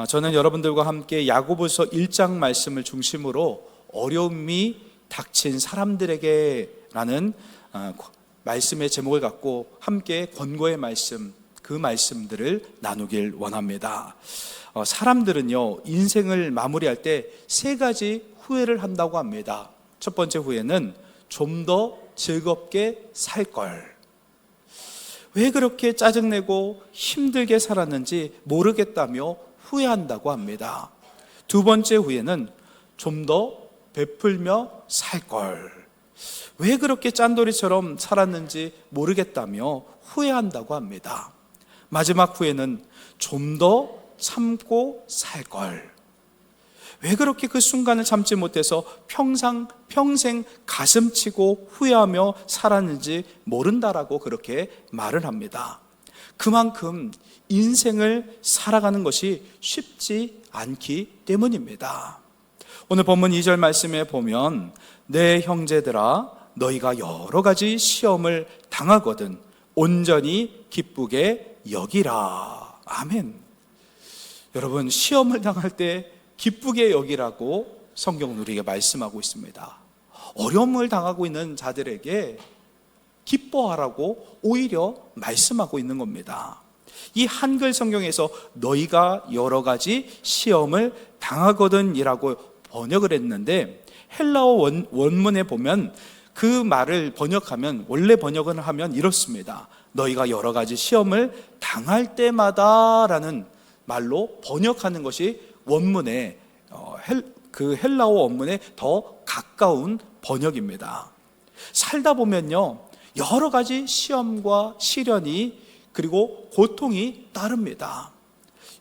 저는 여러분들과 함께 야고보서 1장 말씀을 중심으로 어려움이 닥친 사람들에게라는 말씀의 제목을 갖고 함께 권고의 말씀, 그 말씀들을 나누길 원합니다. 사람들은요, 인생을 마무리할 때 세 가지 후회를 한다고 합니다. 첫 번째 후회는 좀 더 즐겁게 살 걸. 왜 그렇게 짜증내고 힘들게 살았는지 모르겠다며 후회한다고 합니다. 두 번째 후회는 좀 더 베풀며 살 걸. 왜 그렇게 짠돌이처럼 살았는지 모르겠다며 후회한다고 합니다. 마지막 후회는 좀 더 참고 살 걸. 왜 그렇게 그 순간을 참지 못해서 평생 가슴치고 후회하며 살았는지 모른다라고 그렇게 말을 합니다. 그만큼 인생을 살아가는 것이 쉽지 않기 때문입니다. 오늘 본문 2절 말씀에 보면 내 형제들아 너희가 여러 가지 시험을 당하거든 온전히 기쁘게 여기라. 아멘. 여러분, 시험을 당할 때 기쁘게 여기라고 성경은 우리에게 말씀하고 있습니다. 어려움을 당하고 있는 자들에게 기뻐하라고 오히려 말씀하고 있는 겁니다. 이 한글 성경에서 너희가 여러 가지 시험을 당하거든 이라고 번역을 했는데, 헬라어 원문에 보면 그 말을 번역하면, 원래 번역을 하면 이렇습니다. 너희가 여러 가지 시험을 당할 때마다 라는 말로 번역하는 것이 원문에 그 헬라어 원문에 더 가까운 번역입니다. 살다 보면요, 여러 가지 시험과 시련이 그리고 고통이 따릅니다.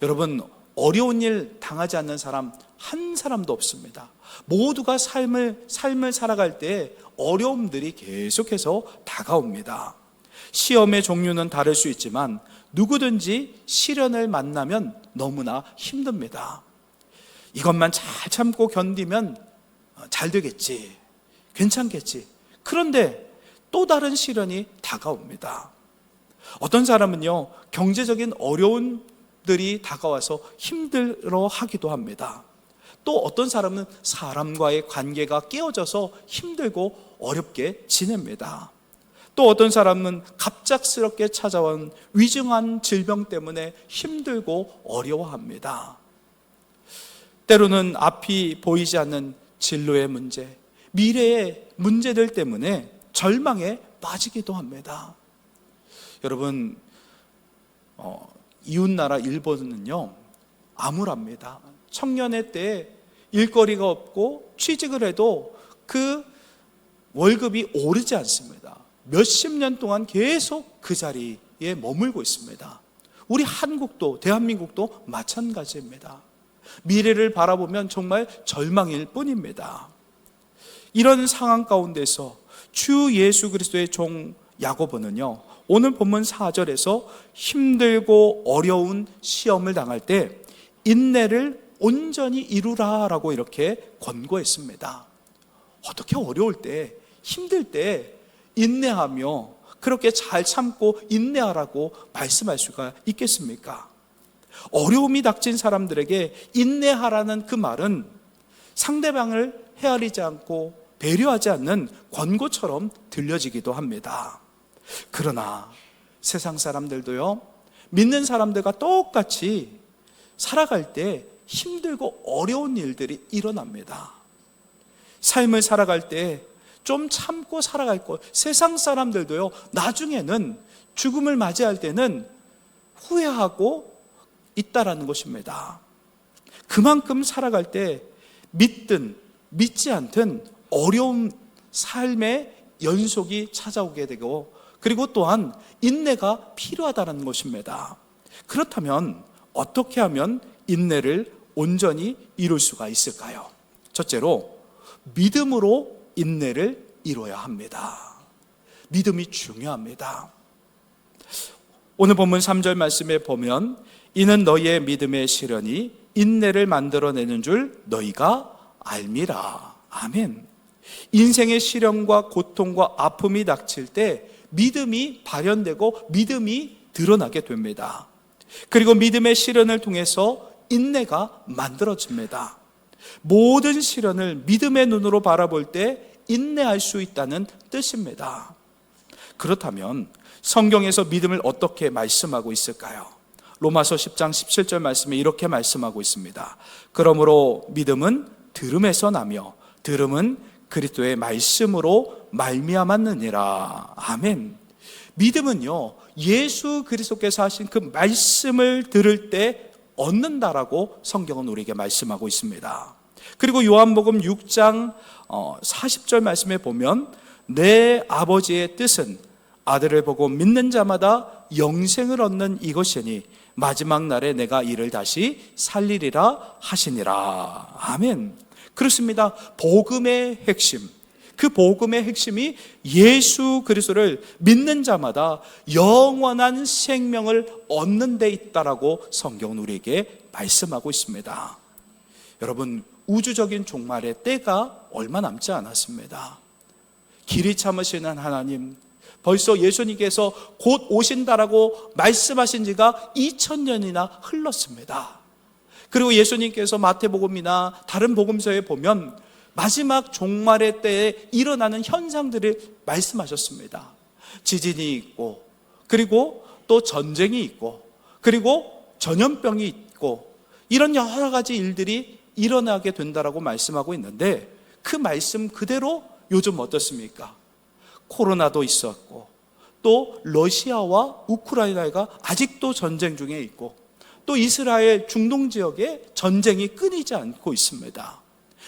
여러분, 어려운 일 당하지 않는 사람 한 사람도 없습니다. 모두가 삶을 살아갈 때 어려움들이 계속해서 다가옵니다. 시험의 종류는 다를 수 있지만 누구든지 시련을 만나면 너무나 힘듭니다. 이것만 잘 참고 견디면 잘 되겠지, 괜찮겠지. 그런데 또 다른 시련이 다가옵니다. 어떤 사람은요, 경제적인 어려움들이 다가와서 힘들어하기도 합니다. 또 어떤 사람은 사람과의 관계가 깨어져서 힘들고 어렵게 지냅니다. 또 어떤 사람은 갑작스럽게 찾아온 위중한 질병 때문에 힘들고 어려워합니다. 때로는 앞이 보이지 않는 진로의 문제, 미래의 문제들 때문에 절망에 빠지기도 합니다. 여러분, 이웃나라 일본은요, 암울합니다. 청년의 때에 일거리가 없고 취직을 해도 그 월급이 오르지 않습니다. 몇십 년 동안 계속 그 자리에 머물고 있습니다. 우리 한국도, 대한민국도 마찬가지입니다. 미래를 바라보면 정말 절망일 뿐입니다. 이런 상황 가운데서 주 예수 그리스도의 종 야고보는요, 오늘 본문 4절에서 힘들고 어려운 시험을 당할 때 인내를 온전히 이루라라고 이렇게 권고했습니다. 어떻게 어려울 때, 힘들 때 인내하며 그렇게 잘 참고 인내하라고 말씀할 수가 있겠습니까? 어려움이 닥친 사람들에게 인내하라는 그 말은 상대방을 헤아리지 않고 배려하지 않는 권고처럼 들려지기도 합니다. 그러나 세상 사람들도요, 믿는 사람들과 똑같이 살아갈 때 힘들고 어려운 일들이 일어납니다. 삶을 살아갈 때 좀 참고 살아갈 것. 세상 사람들도요, 나중에는 죽음을 맞이할 때는 후회하고 있다라는 것입니다. 그만큼 살아갈 때 믿든 믿지 않든 어려운 삶의 연속이 찾아오게 되고, 그리고 또한 인내가 필요하다는 것입니다. 그렇다면 어떻게 하면 인내를 온전히 이룰 수가 있을까요? 첫째로, 믿음으로 인내를 이뤄야 합니다. 믿음이 중요합니다. 오늘 본문 3절 말씀에 보면 이는 너희의 믿음의 시련이 인내를 만들어내는 줄 너희가 알미라. 아멘. 인생의 시련과 고통과 아픔이 닥칠 때 믿음이 발현되고 믿음이 드러나게 됩니다. 그리고 믿음의 시련을 통해서 인내가 만들어집니다. 모든 시련을 믿음의 눈으로 바라볼 때 인내할 수 있다는 뜻입니다. 그렇다면 성경에서 믿음을 어떻게 말씀하고 있을까요? 로마서 10장 17절 말씀에 이렇게 말씀하고 있습니다. 그러므로 믿음은 들음에서 나며 들음은 그리스도의 말씀으로 말미암았느니라. 아멘. 믿음은요, 예수 그리스도께서 하신 그 말씀을 들을 때 얻는다라고 성경은 우리에게 말씀하고 있습니다. 그리고 요한복음 6장 40절 말씀에 보면 내 아버지의 뜻은 아들을 보고 믿는 자마다 영생을 얻는 이것이니 마지막 날에 내가 이를 다시 살리리라 하시니라. 아멘. 그렇습니다. 복음의 핵심, 그 복음의 핵심이 예수 그리스도를 믿는 자마다 영원한 생명을 얻는 데 있다라고 성경은 우리에게 말씀하고 있습니다. 여러분, 우주적인 종말의 때가 얼마 남지 않았습니다. 길이 참으시는 하나님, 벌써 예수님께서 곧 오신다라고 말씀하신 지가 2000년이나 흘렀습니다. 그리고 예수님께서 마태복음이나 다른 복음서에 보면 마지막 종말의 때에 일어나는 현상들을 말씀하셨습니다. 지진이 있고, 그리고 또 전쟁이 있고, 그리고 전염병이 있고, 이런 여러 가지 일들이 일어나게 된다라고 말씀하고 있는데, 그 말씀 그대로 요즘 어떻습니까? 코로나도 있었고, 또 러시아와 우크라이나가 아직도 전쟁 중에 있고, 또 이스라엘 중동 지역에 전쟁이 끊이지 않고 있습니다.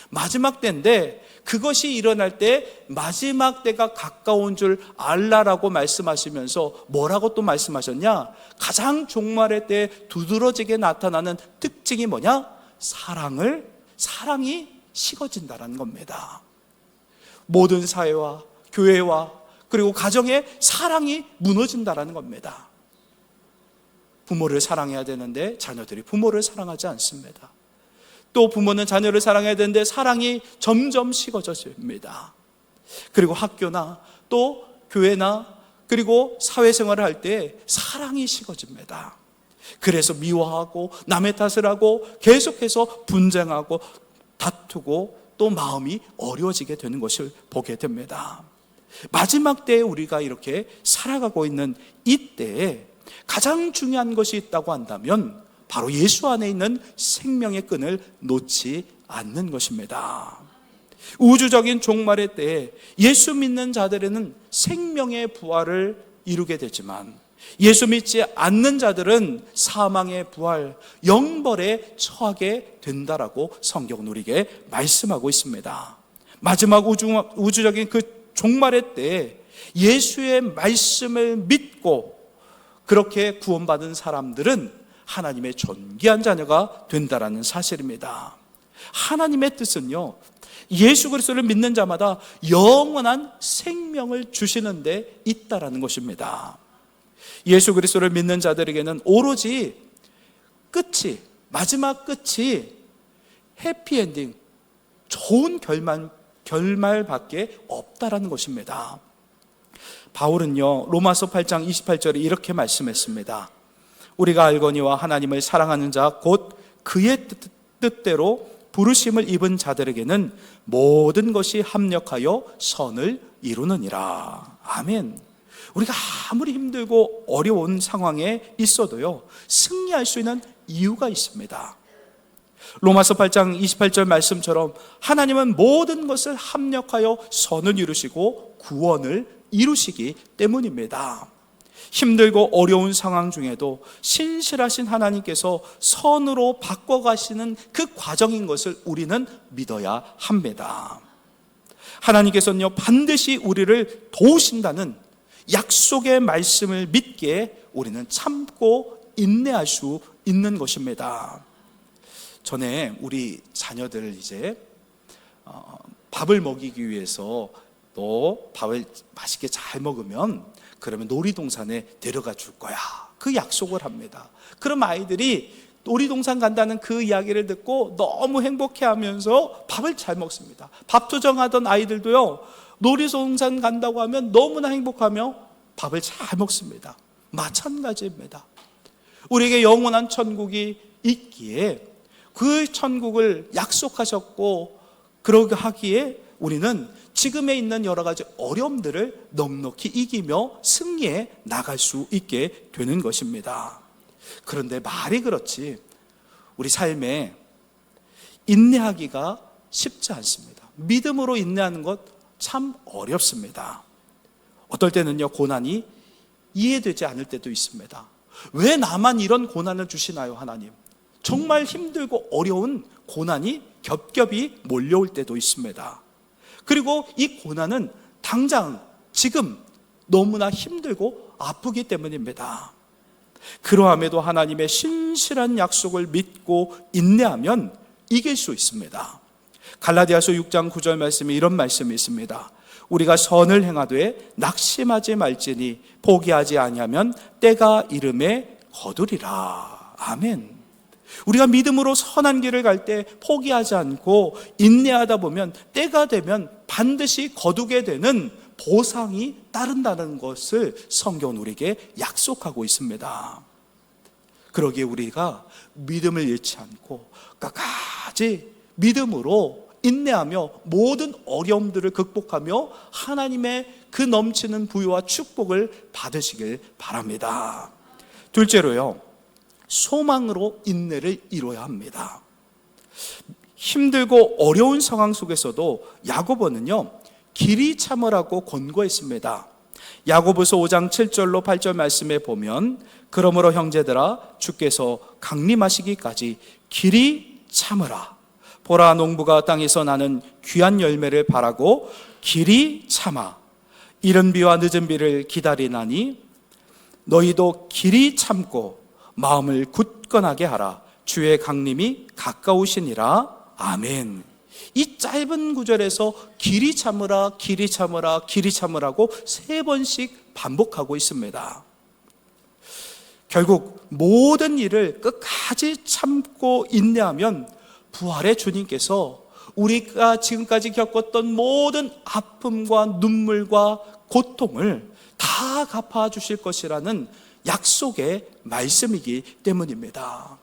마지막 때인데 그것이 일어날 때 마지막 때가 가까운 줄 알라라고 말씀하시면서 뭐라고 또 말씀하셨냐? 가장 종말의 때 두드러지게 나타나는 특징이 뭐냐? 사랑이 식어진다는 겁니다. 모든 사회와 교회와 그리고 가정의 사랑이 무너진다는 겁니다. 부모를 사랑해야 되는데 자녀들이 부모를 사랑하지 않습니다. 또 부모는 자녀를 사랑해야 되는데 사랑이 점점 식어져집니다. 그리고 학교나 또 교회나 그리고 사회생활을 할 때 사랑이 식어집니다. 그래서 미워하고 남의 탓을 하고 계속해서 분쟁하고 다투고 또 마음이 어려워지게 되는 것을 보게 됩니다. 마지막 때에 우리가 이렇게 살아가고 있는 이때에 가장 중요한 것이 있다고 한다면 바로 예수 안에 있는 생명의 끈을 놓지 않는 것입니다. 우주적인 종말의 때에 예수 믿는 자들에는 생명의 부활을 이루게 되지만 예수 믿지 않는 자들은 사망의 부활, 영벌에 처하게 된다라고 성경은 우리에게 말씀하고 있습니다. 마지막 우주적인 그 종말의 때에 예수의 말씀을 믿고 그렇게 구원받은 사람들은 하나님의 존귀한 자녀가 된다라는 사실입니다. 하나님의 뜻은요, 예수 그리스도를 믿는 자마다 영원한 생명을 주시는 데 있다라는 것입니다. 예수 그리스도를 믿는 자들에게는 오로지 마지막 끝이 해피엔딩, 좋은 결말밖에 없다라는 것입니다. 바울은요, 로마서 8장 28절에 이렇게 말씀했습니다. 우리가 알거니와 하나님을 사랑하는 자 곧 그의 뜻대로 부르심을 입은 자들에게는 모든 것이 합력하여 선을 이루느니라. 아멘. 우리가 아무리 힘들고 어려운 상황에 있어도요, 승리할 수 있는 이유가 있습니다. 로마서 8장 28절 말씀처럼 하나님은 모든 것을 합력하여 선을 이루시고 구원을 이루시기 때문입니다. 힘들고 어려운 상황 중에도 신실하신 하나님께서 선으로 바꿔가시는 그 과정인 것을 우리는 믿어야 합니다. 하나님께서는요, 반드시 우리를 도우신다는 약속의 말씀을 믿기에 우리는 참고 인내할 수 있는 것입니다. 전에 우리 자녀들 이제 밥을 먹이기 위해서 너 밥을 맛있게 잘 먹으면 그러면 놀이동산에 데려가 줄 거야, 그 약속을 합니다. 그럼 아이들이 놀이동산 간다는 그 이야기를 듣고 너무 행복해하면서 밥을 잘 먹습니다. 밥투정하던 아이들도요, 놀이동산 간다고 하면 너무나 행복하며 밥을 잘 먹습니다. 마찬가지입니다. 우리에게 영원한 천국이 있기에 그 천국을 약속하셨고, 그러게 하기에 우리는 지금에 있는 여러 가지 어려움들을 넉넉히 이기며 승리해 나갈 수 있게 되는 것입니다. 그런데 말이 그렇지 우리 삶에 인내하기가 쉽지 않습니다. 믿음으로 인내하는 것 참 어렵습니다. 어떨 때는요, 고난이 이해되지 않을 때도 있습니다. 왜 나만 이런 고난을 주시나요, 하나님? 정말 힘들고 어려운 고난이 겹겹이 몰려올 때도 있습니다. 그리고 이 고난은 당장 지금 너무나 힘들고 아프기 때문입니다. 그러함에도 하나님의 신실한 약속을 믿고 인내하면 이길 수 있습니다. 갈라디아서 6장 9절 말씀에 이런 말씀이 있습니다. 우리가 선을 행하되 낙심하지 말지니 포기하지 아니하면 때가 이름에 거두리라. 아멘. 우리가 믿음으로 선한 길을 갈 때 포기하지 않고 인내하다 보면 때가 되면 반드시 거두게 되는 보상이 따른다는 것을 성경은 우리에게 약속하고 있습니다. 그러기에 우리가 믿음을 잃지 않고 끝까지 믿음으로 인내하며 모든 어려움들을 극복하며 하나님의 그 넘치는 부유와 축복을 받으시길 바랍니다. 둘째로요, 소망으로 인내를 이뤄야 합니다. 힘들고 어려운 상황 속에서도 야고보는요, 길이 참으라고 권고했습니다. 야고보서 5장 7절로 8절 말씀에 보면, 그러므로 형제들아 주께서 강림하시기까지 길이 참으라. 보라, 농부가 땅에서 나는 귀한 열매를 바라고 길이 참아 이른 비와 늦은 비를 기다리나니 너희도 길이 참고 마음을 굳건하게 하라. 주의 강림이 가까우시니라. 아멘. 이 짧은 구절에서 길이 참으라, 길이 참으라, 길이 참으라고 3번씩 반복하고 있습니다. 결국 모든 일을 끝까지 참고 인내하면 부활의 주님께서 우리가 지금까지 겪었던 모든 아픔과 눈물과 고통을 다 갚아주실 것이라는 약속의 말씀이기 때문입니다.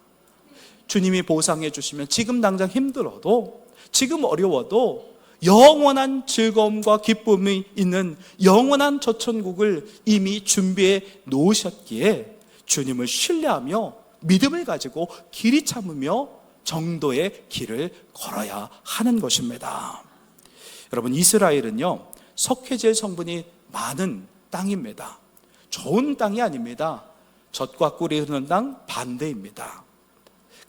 주님이 보상해 주시면 지금 당장 힘들어도, 지금 어려워도 영원한 즐거움과 기쁨이 있는 영원한 저 천국을 이미 준비해 놓으셨기에 주님을 신뢰하며 믿음을 가지고 길이 참으며 정도의 길을 걸어야 하는 것입니다. 여러분, 이스라엘은요, 석회질 성분이 많은 땅입니다. 좋은 땅이 아닙니다. 젖과 꿀이 흐르는 땅 반대입니다.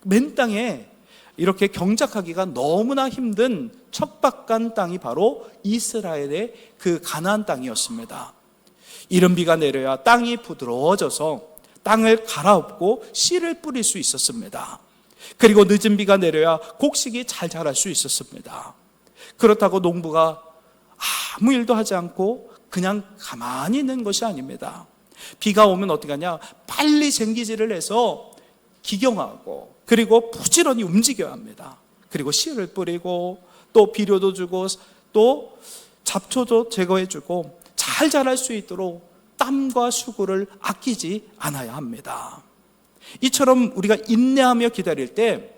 맨 땅에 이렇게 경작하기가 너무나 힘든 척박한 땅이 바로 이스라엘의 그 가나안 땅이었습니다. 이른 비가 내려야 땅이 부드러워져서 땅을 갈아엎고 씨를 뿌릴 수 있었습니다. 그리고 늦은 비가 내려야 곡식이 잘 자랄 수 있었습니다. 그렇다고 농부가 아무 일도 하지 않고 그냥 가만히 있는 것이 아닙니다. 비가 오면 어떻게 하냐? 빨리 생기질을 해서 기경하고, 그리고 부지런히 움직여야 합니다. 그리고 씨를 뿌리고 또 비료도 주고 또 잡초도 제거해주고 잘 자랄 수 있도록 땀과 수고를 아끼지 않아야 합니다. 이처럼 우리가 인내하며 기다릴 때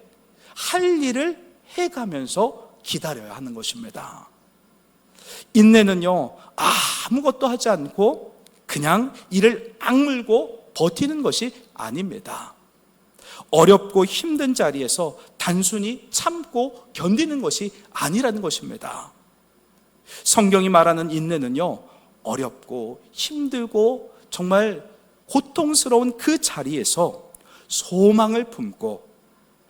할 일을 해가면서 기다려야 하는 것입니다. 인내는요, 아무것도 하지 않고 그냥 이를 악물고 버티는 것이 아닙니다. 어렵고 힘든 자리에서 단순히 참고 견디는 것이 아니라는 것입니다. 성경이 말하는 인내는요, 어렵고 힘들고 정말 고통스러운 그 자리에서 소망을 품고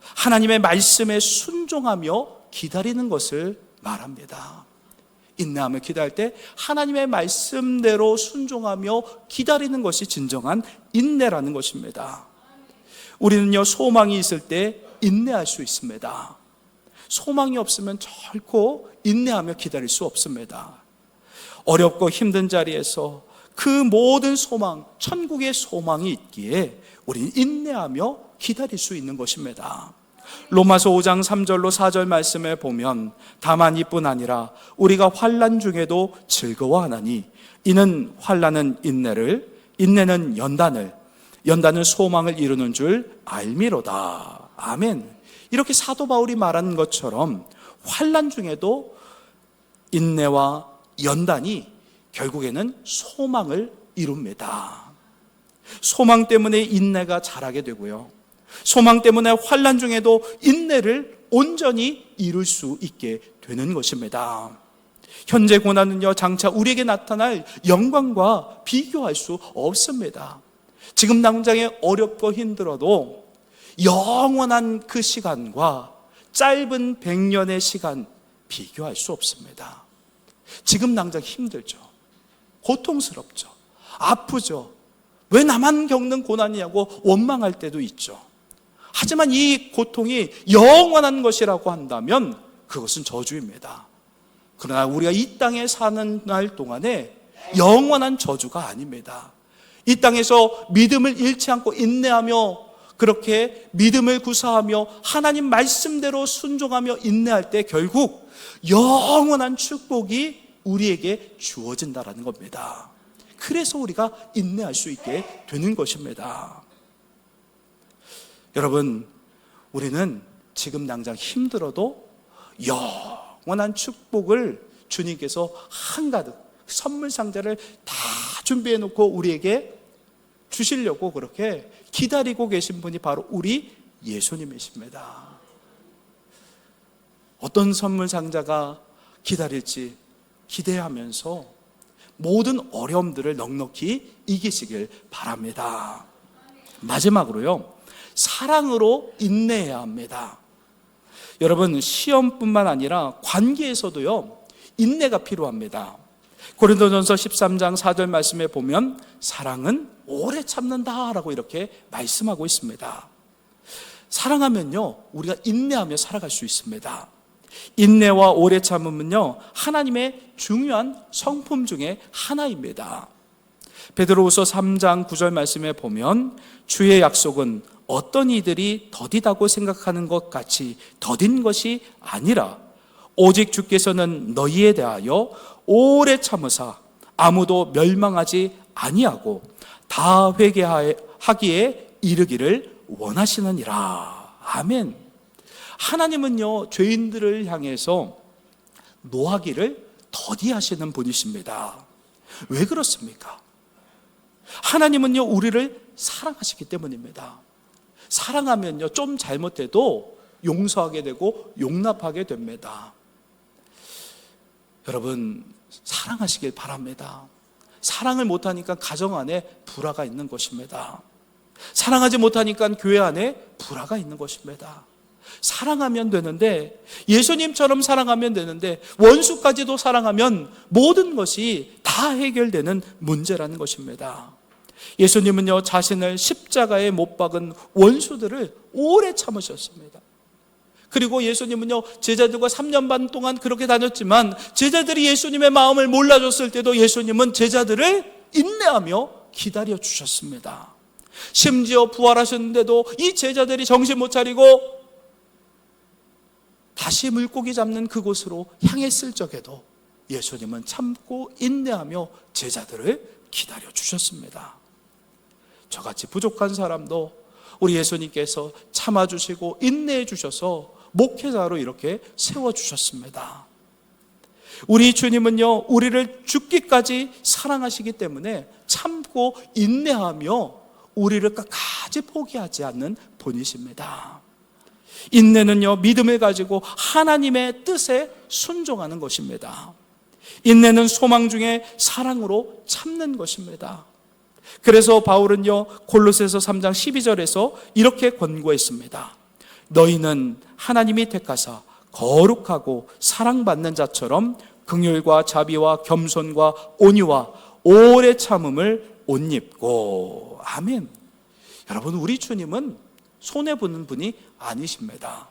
하나님의 말씀에 순종하며 기다리는 것을 말합니다. 인내하며 기다릴 때 하나님의 말씀대로 순종하며 기다리는 것이 진정한 인내라는 것입니다. 우리는요, 소망이 있을 때 인내할 수 있습니다. 소망이 없으면 결코 인내하며 기다릴 수 없습니다. 어렵고 힘든 자리에서 그 모든 소망, 천국의 소망이 있기에 우리는 인내하며 기다릴 수 있는 것입니다. 로마서 5장 3절로 4절 말씀에 보면, 다만 이뿐 아니라 우리가 환난 중에도 즐거워하나니 이는 환난은 인내를, 인내는 연단을, 연단은 소망을 이루는 줄 알미로다. 아멘. 이렇게 사도 바울이 말한 것처럼 환난 중에도 인내와 연단이 결국에는 소망을 이룹니다. 소망 때문에 인내가 자라게 되고요, 소망 때문에 환난 중에도 인내를 온전히 이룰 수 있게 되는 것입니다. 현재 고난은요, 장차 우리에게 나타날 영광과 비교할 수 없습니다. 지금 당장에 어렵고 힘들어도 영원한 그 시간과 짧은 100년의 시간 비교할 수 없습니다. 지금 당장 힘들죠, 고통스럽죠, 아프죠, 왜 나만 겪는 고난이냐고 원망할 때도 있죠. 하지만 이 고통이 영원한 것이라고 한다면 그것은 저주입니다. 그러나 우리가 이 땅에 사는 날 동안에 영원한 저주가 아닙니다. 이 땅에서 믿음을 잃지 않고 인내하며, 그렇게 믿음을 구사하며 하나님 말씀대로 순종하며 인내할 때 결국 영원한 축복이 우리에게 주어진다는 겁니다. 그래서 우리가 인내할 수 있게 되는 것입니다. 여러분, 우리는 지금 당장 힘들어도 영원한 축복을 주님께서 한가득 선물 상자를 다 준비해 놓고 우리에게 주시려고 그렇게 기다리고 계신 분이 바로 우리 예수님이십니다. 어떤 선물 상자가 기다릴지 기대하면서 모든 어려움들을 넉넉히 이기시길 바랍니다. 마지막으로요, 사랑으로 인내해야 합니다. 여러분, 시험뿐만 아니라 관계에서도요, 인내가 필요합니다. 고린도전서 13장 4절 말씀에 보면 사랑은 오래 참는다라고 이렇게 말씀하고 있습니다. 사랑하면요, 우리가 인내하며 살아갈 수 있습니다. 인내와 오래 참음은요, 하나님의 중요한 성품 중에 하나입니다. 베드로후서 3장 9절 말씀에 보면 주의 약속은 어떤 이들이 더디다고 생각하는 것 같이 더딘 것이 아니라 오직 주께서는 너희에 대하여 오래 참으사 아무도 멸망하지 아니하고 다 회개하기에 이르기를 원하시느니라. 아멘. 하나님은요, 죄인들을 향해서 노하기를 더디하시는 분이십니다. 왜 그렇습니까? 하나님은요, 우리를 사랑하시기 때문입니다. 사랑하면요, 좀 잘못해도 용서하게 되고 용납하게 됩니다. 여러분, 사랑하시길 바랍니다. 사랑을 못하니까 가정 안에 불화가 있는 것입니다. 사랑하지 못하니까 교회 안에 불화가 있는 것입니다. 사랑하면 되는데, 예수님처럼 사랑하면 되는데, 원수까지도 사랑하면 모든 것이 다 해결되는 문제라는 것입니다. 예수님은요, 자신을 십자가에 못 박은 원수들을 오래 참으셨습니다. 그리고 예수님은요, 제자들과 3년 반 동안 그렇게 다녔지만 제자들이 예수님의 마음을 몰라줬을 때도 예수님은 제자들을 인내하며 기다려 주셨습니다. 심지어 부활하셨는데도 이 제자들이 정신 못 차리고 다시 물고기 잡는 그곳으로 향했을 적에도 예수님은 참고 인내하며 제자들을 기다려 주셨습니다. 저같이 부족한 사람도 우리 예수님께서 참아주시고 인내해 주셔서 목회자로 이렇게 세워주셨습니다. 우리 주님은요, 우리를 죽기까지 사랑하시기 때문에 참고 인내하며 우리를 끝까지 포기하지 않는 분이십니다. 인내는요, 믿음을 가지고 하나님의 뜻에 순종하는 것입니다. 인내는 소망 중에 사랑으로 참는 것입니다. 그래서 바울은요, 골로새서 3장 12절에서 이렇게 권고했습니다. 너희는 하나님이 택하사 거룩하고 사랑받는 자처럼 긍휼과 자비와 겸손과 온유와 오래 참음을 옷 입고. 아멘. 여러분, 우리 주님은 손해보는 분이 아니십니다.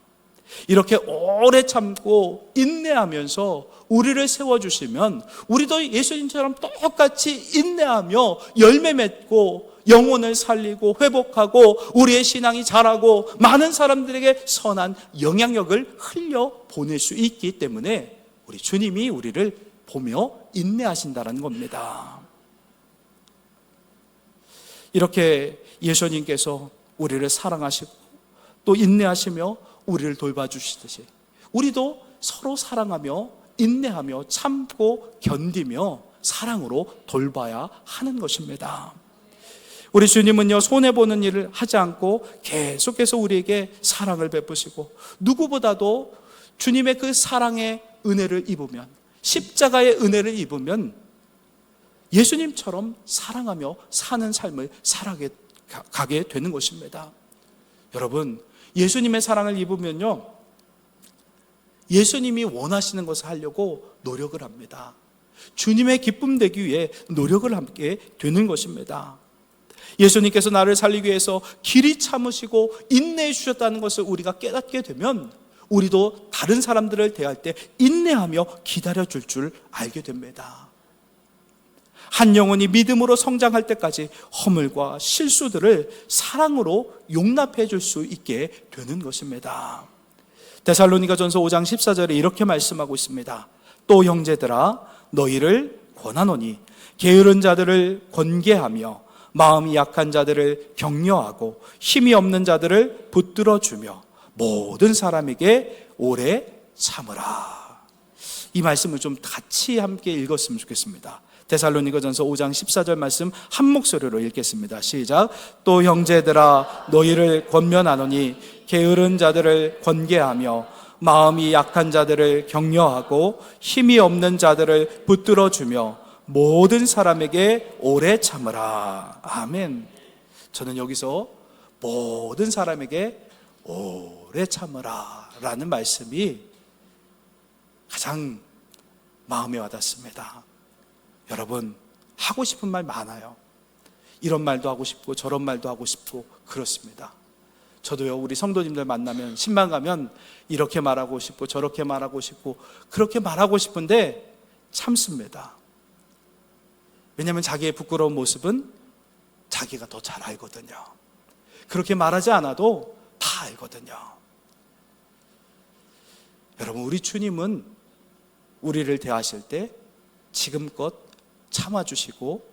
이렇게 오래 참고 인내하면서 우리를 세워주시면 우리도 예수님처럼 똑같이 인내하며 열매 맺고 영혼을 살리고 회복하고 우리의 신앙이 자라고 많은 사람들에게 선한 영향력을 흘려 보낼 수 있기 때문에 우리 주님이 우리를 보며 인내하신다는 겁니다. 이렇게 예수님께서 우리를 사랑하시고 또 인내하시며 우리를 돌봐주시듯이 우리도 서로 사랑하며 인내하며 참고 견디며 사랑으로 돌봐야 하는 것입니다. 우리 주님은요, 손해보는 일을 하지 않고 계속해서 우리에게 사랑을 베푸시고 누구보다도 주님의 그 사랑의 은혜를 입으면, 십자가의 은혜를 입으면 예수님처럼 사랑하며 사는 삶을 살아가게 되는 것입니다. 여러분, 예수님의 사랑을 입으면요, 예수님이 원하시는 것을 하려고 노력을 합니다. 주님의 기쁨 되기 위해 노력을 함께 되는 것입니다. 예수님께서 나를 살리기 위해서 길이 참으시고 인내해 주셨다는 것을 우리가 깨닫게 되면 우리도 다른 사람들을 대할 때 인내하며 기다려줄 줄 알게 됩니다. 한 영혼이 믿음으로 성장할 때까지 허물과 실수들을 사랑으로 용납해 줄 수 있게 되는 것입니다. 데살로니가전서 5장 14절에 이렇게 말씀하고 있습니다. 또 형제들아 너희를 권하노니 게으른 자들을 권계하며 마음이 약한 자들을 격려하고 힘이 없는 자들을 붙들어 주며 모든 사람에게 오래 참으라. 이 말씀을 좀 같이 함께 읽었으면 좋겠습니다. 데살로니가전서 5장 14절 말씀 한 목소리로 읽겠습니다. 시작. 또 형제들아 너희를 권면하노니 게으른 자들을 권계하며 마음이 약한 자들을 격려하고 힘이 없는 자들을 붙들어 주며 모든 사람에게 오래 참으라. 아멘. 저는 여기서 모든 사람에게 오래 참으라 라는 말씀이 가장 마음에 와닿습니다. 여러분, 하고 싶은 말 많아요. 이런 말도 하고 싶고 저런 말도 하고 싶고 그렇습니다. 저도요, 우리 성도님들 만나면 신방 가면 이렇게 말하고 싶고 저렇게 말하고 싶고 그렇게 말하고 싶은데 참습니다. 왜냐하면 자기의 부끄러운 모습은 자기가 더 잘 알거든요. 그렇게 말하지 않아도 다 알거든요. 여러분, 우리 주님은 우리를 대하실 때 지금껏 참아주시고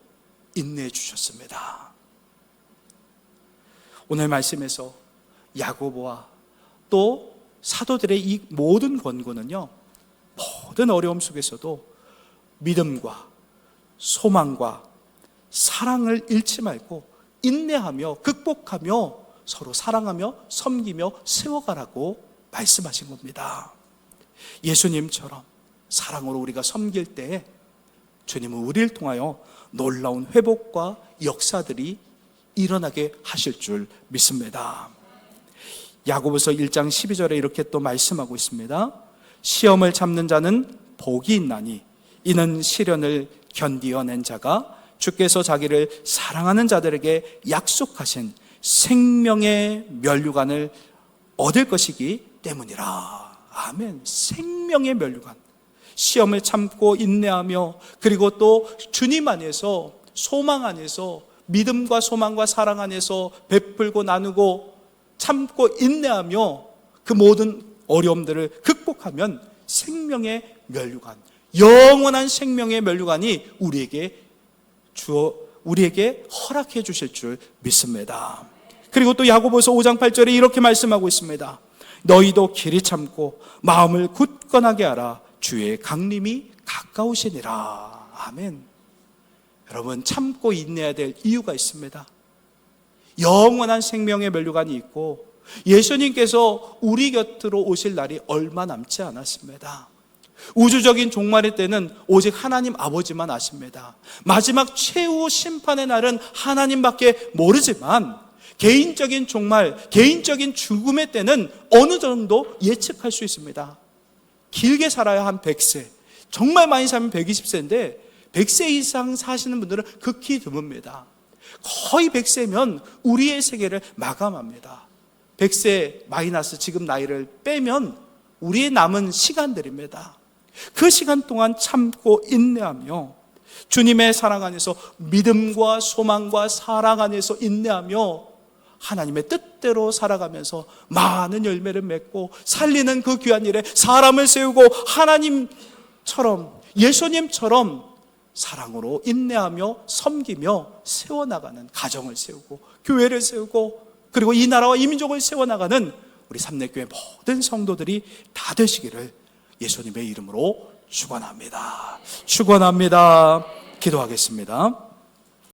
인내해 주셨습니다. 오늘 말씀에서 야고보와 또 사도들의 이 모든 권고는요, 모든 어려움 속에서도 믿음과 소망과 사랑을 잃지 말고 인내하며 극복하며 서로 사랑하며 섬기며 세워가라고 말씀하신 겁니다. 예수님처럼 사랑으로 우리가 섬길 때 주님은 우리를 통하여 놀라운 회복과 역사들이 일어나게 하실 줄 믿습니다. 야고보서 1장 12절에 이렇게 또 말씀하고 있습니다. 시험을 참는 자는 복이 있나니 이는 시련을 견디어낸 자가 주께서 자기를 사랑하는 자들에게 약속하신 생명의 면류관을 얻을 것이기 때문이라. 아멘. 생명의 면류관. 시험을 참고 인내하며 그리고 또 주님 안에서 소망 안에서 믿음과 소망과 사랑 안에서 베풀고 나누고 참고 인내하며 그 모든 어려움들을 극복하면 생명의 면류관, 영원한 생명의 면류관이 우리에게 허락해 주실 줄 믿습니다. 그리고 또 야고보서 5장 8절에 이렇게 말씀하고 있습니다. 너희도 길이 참고 마음을 굳건하게 하라. 주의 강림이 가까우시니라. 아멘. 여러분, 참고 인내해야 될 이유가 있습니다. 영원한 생명의 면류관이 있고 예수님께서 우리 곁으로 오실 날이 얼마 남지 않았습니다. 우주적인 종말의 때는 오직 하나님 아버지만 아십니다. 마지막 최후 심판의 날은 하나님밖에 모르지만 개인적인 종말, 개인적인 죽음의 때는 어느 정도 예측할 수 있습니다. 길게 살아야 한 100세, 정말 많이 살면 120세인데 100세 이상 사시는 분들은 극히 드뭅니다. 거의 100세면 우리의 세계를 마감합니다. 100세 마이너스 지금 나이를 빼면 우리의 남은 시간들입니다. 그 시간 동안 참고 인내하며 주님의 사랑 안에서 믿음과 소망과 사랑 안에서 인내하며 하나님의 뜻대로 살아가면서 많은 열매를 맺고 살리는 그 귀한 일에 사람을 세우고 하나님처럼 예수님처럼 사랑으로 인내하며 섬기며 세워나가는 가정을 세우고 교회를 세우고 그리고 이 나라와 이 민족을 세워나가는 우리 삼내교회 모든 성도들이 다 되시기를 예수님의 이름으로 축원합니다. 축원합니다. 기도하겠습니다.